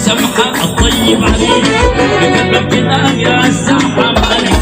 سمحة الطيب عليك بقلبك الآن يا سمحة مالك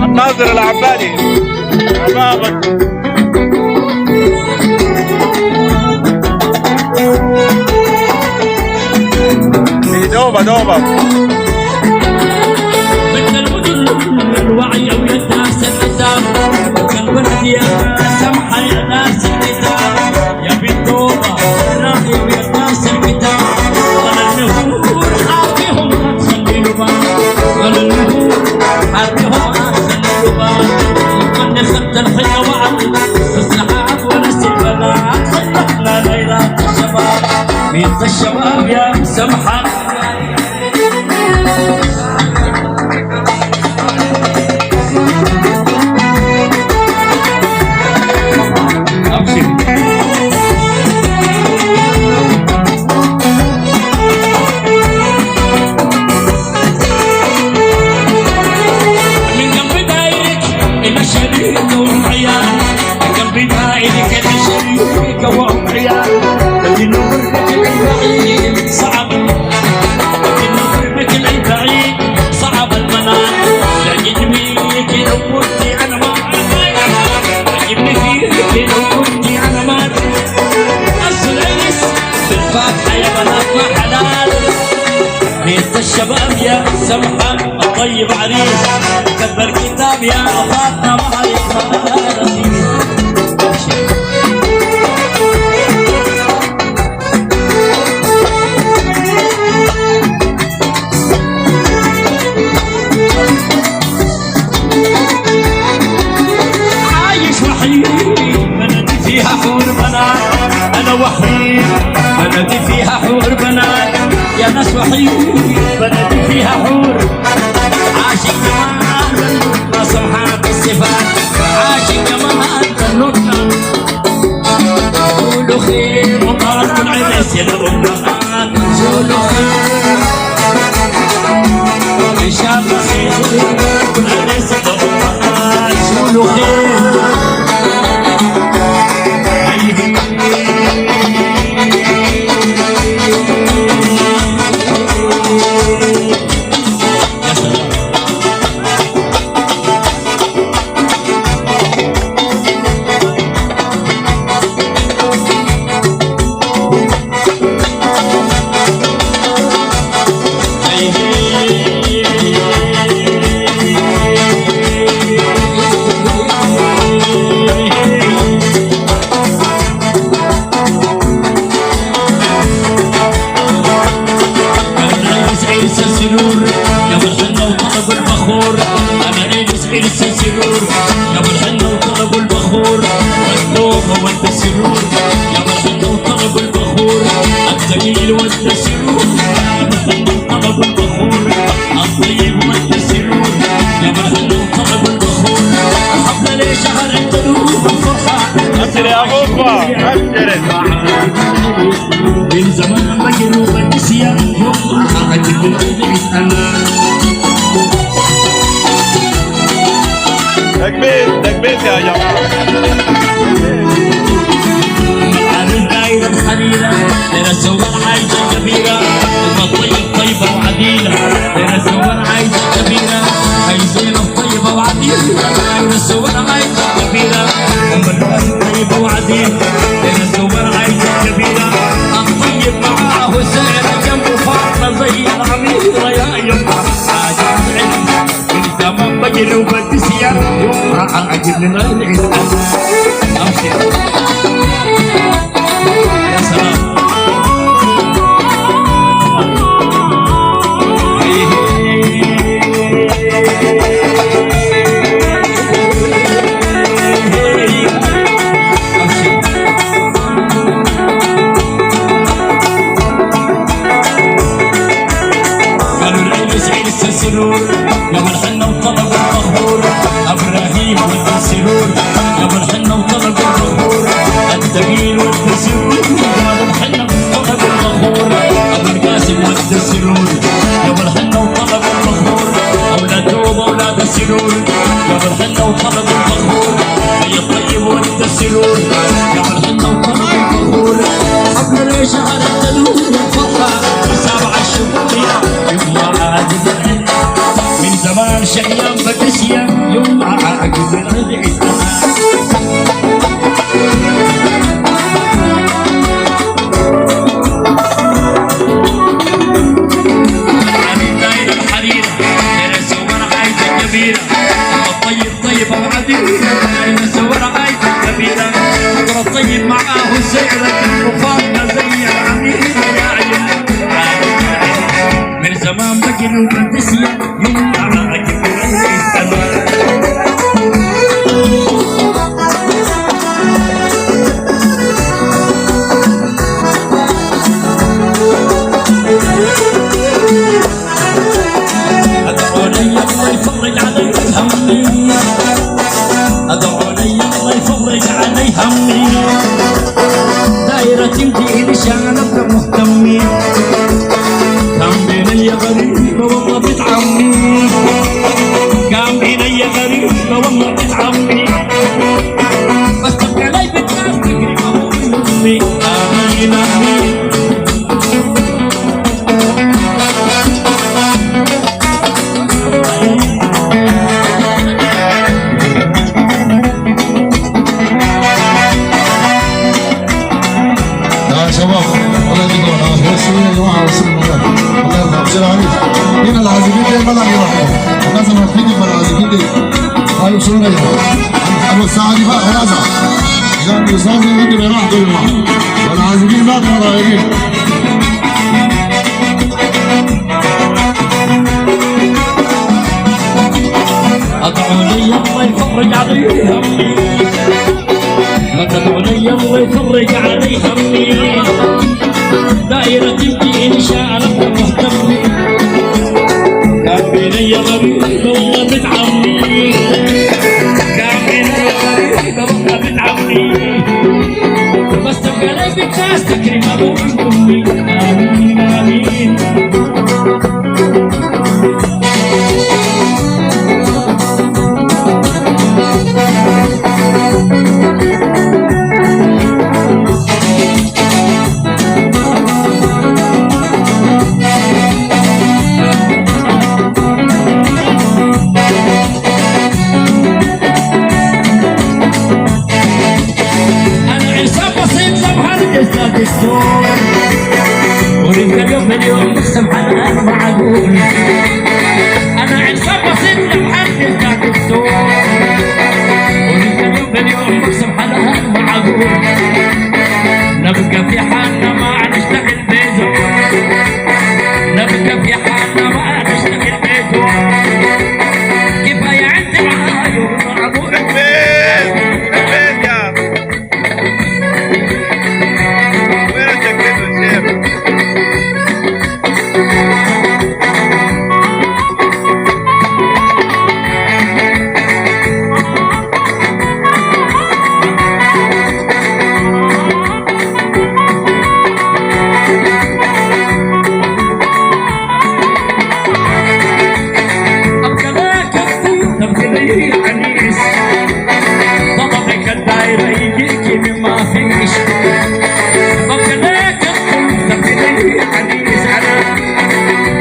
الناظر العبالي امامك دوبك مثل المدن الوعي ويا ناس القدام والولد يا سمحة يا ناس الكتاب يا بنت دوبة راقي ويا ناس الكتاب ولا النهور حاربهم خلي لبان ولا النهور حاربهم خلي لبان يقن خد الحيوان السحاب ونس البنات خلقنا ليلات الشباب بنت الشباب يا سمحة الشباب يا سمحة الطيب عريس كتب الكتاب يا فاطمة مهرك عايش وحيد بلدي فيها حور بنات أنا وحيد بلدي فيها حور بنات يا ناس وحيد بلدي فيها حور عاشق جمال ما سمحات الصفات عاشق جمال بنوتنا قولوا خير وقالوا العرس يا الأمهات قولوا خير إن شاء الله خير والعرس يا الأمهات قولوا خير من زمان بجرو بنسيا يوم عجب تكبير يا جماعة العالم دايرة الحليلة لنا صور عايشة كبيرة الطيب طيبة وعديلة لنا صور عايشة كبيرة هي زينب طيبة وعديلة لنا صور عايشة كبيرة طيبة وعديلة لنا صور عايشة كبيرة الطيب معاه سعر جنبه فاطمة زي العميرة يا يما عاجب العلم من زمان بجري وبدسيا أجيب لنا العيد أبشر يا سلام السرور يا مرحنا وطلب المغفور ابراهيم والسرور يا مرحنا وطلب المغفور الدليل والسرور يا مرحنا وطلب المغفور ابو القاسم والسرور يا مرحنا وطلب المغفور اولاد توبه اولاد السرور يا مرحنا وطلب المغفور يا الطيب والسرور يا مرحنا وطلب المغفور قبل ليش على التنور والفرحه وسابع الشهور يوم عادل من زمان شقيان بكسيان يوم عاقب العيد الحريرة أنا سوار عايزة كبيرة الطيب طيب أو عديل أنا سوار عايزة كبيرة الطيب معاه سعرة وفاضنا زي العميل يا عيال من زمان بقي وبنسيا يوم عاقب العيد همي دايرة تمدي لشان ابقى مهتمي كان بيني غريبة والله بنت عمي كان بيني غريبة والله بنت عمي بس تبقى لي بالناس تجري امي امين امين هنا العازفين دي بلغ يروحوا الناس المفيدين من العازفين دي قالوا شنو ابو الساعه دي بقى خلاص عشان يصابوا يقدروا يروحوا دول معهم والعازفين بقى مراهقين ادعوا لي الله يفرج علي همي ادعوا لي الله يفرج علي همي دائرة تبكي إن شاء الله مهتمي كان بيني غريبة والله بنت عمي كان بيني غريبة والله بنت عمي بس تبقى لي بالناس تكرم أبو أمي آمين آمين وريك اليوم اليوم نقسم على معقول انا عصام بسيط لمحدد ذاك الدور وريك اليوم اليوم نقسم على معقول نبقى في حالنا ما نشتغل بيزور نبقى في حالنا ما نشتغل بيزور كفايه عندي معايا ومعقول العنيس طلبك الدايرة يجيكي مما فيش بكلاك تبكي عنيس أنا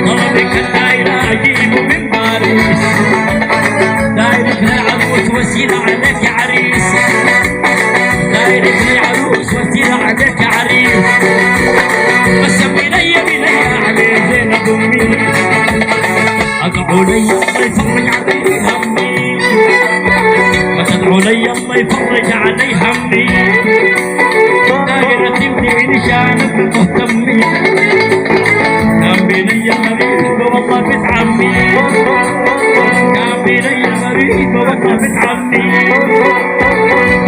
طلبك الدايرة أجيبه من باريس دايرة العروس وسيلة عليك يا عريس دايرة العروس وسيلة عليك يا عريس بس بني علي زينب أمي أدعو لي الله يفرج علي همي لي الله يفرج علي همي دايرة تبني نشانك مهتمي كان بيني مريض والله بنت عمي كان بيني مريض والله بنت عمي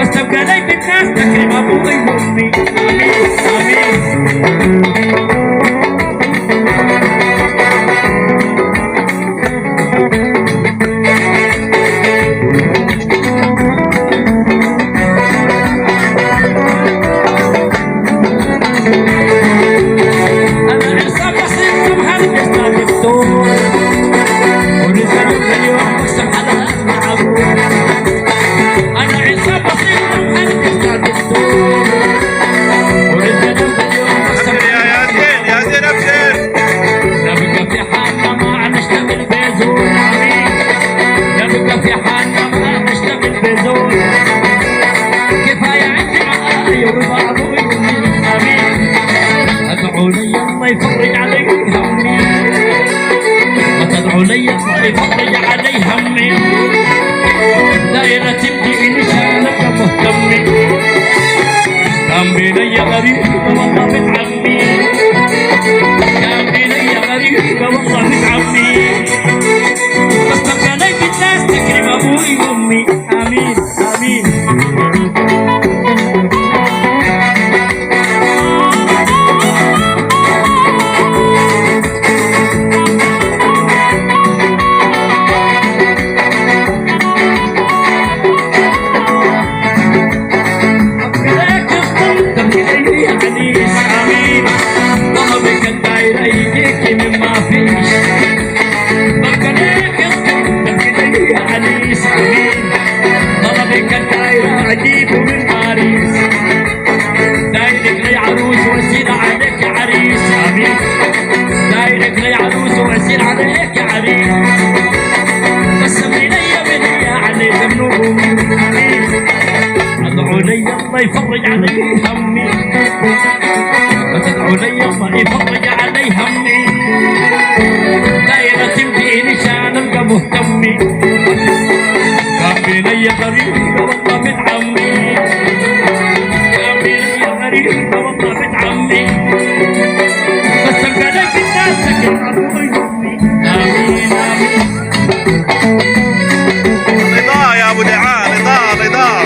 بس تبقى لي بالناس تكرم ابوي وامي امين امين الله يفرج علي همي وتدعو لي الله يفرج علي همي دايرة تبدي نشانك مهتمي كان بيني غريب والله بنت عمي كان بيني غريب والله بنت عمي بس تبقى لي بالناس تكرم ابوي وامي امين امين عجيب من باريس دايرك لي عروس واسير عليك يا عريس امين دايرك لي عروس واسير عليك يا عريس بس لي بنية علي ذنوب امين ادعو لي الله يفرج علي همي وتدعو لي الله يفرج علي همي دايرة تمدي نشان ابقى مهتمي كان بيني غريب والله بنت عمي كان بيني غريب والله بنت عمي بس تبقى لي بالناس تكرم ابوي وامي امين امين رضا يا ابو دعاء رضا رضا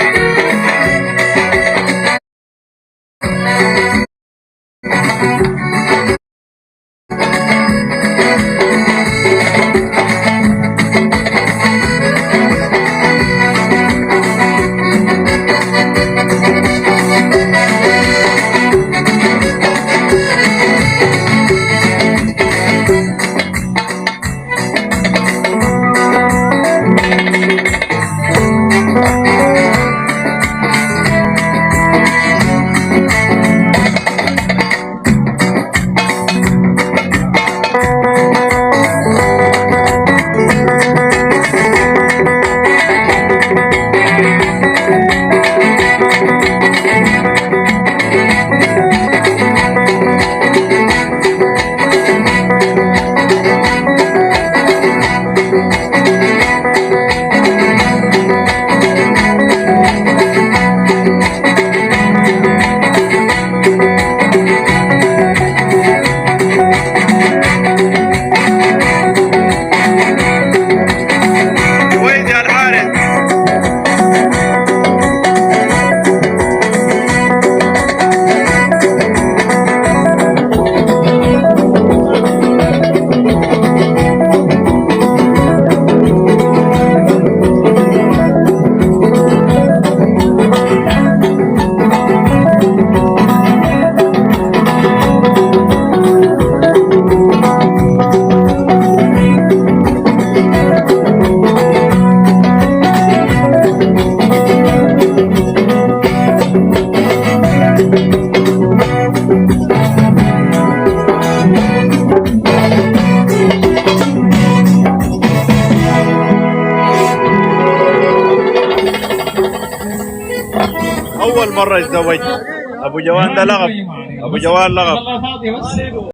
اول مره يتزوج ابو جوان ده لغب ابو جوان لغب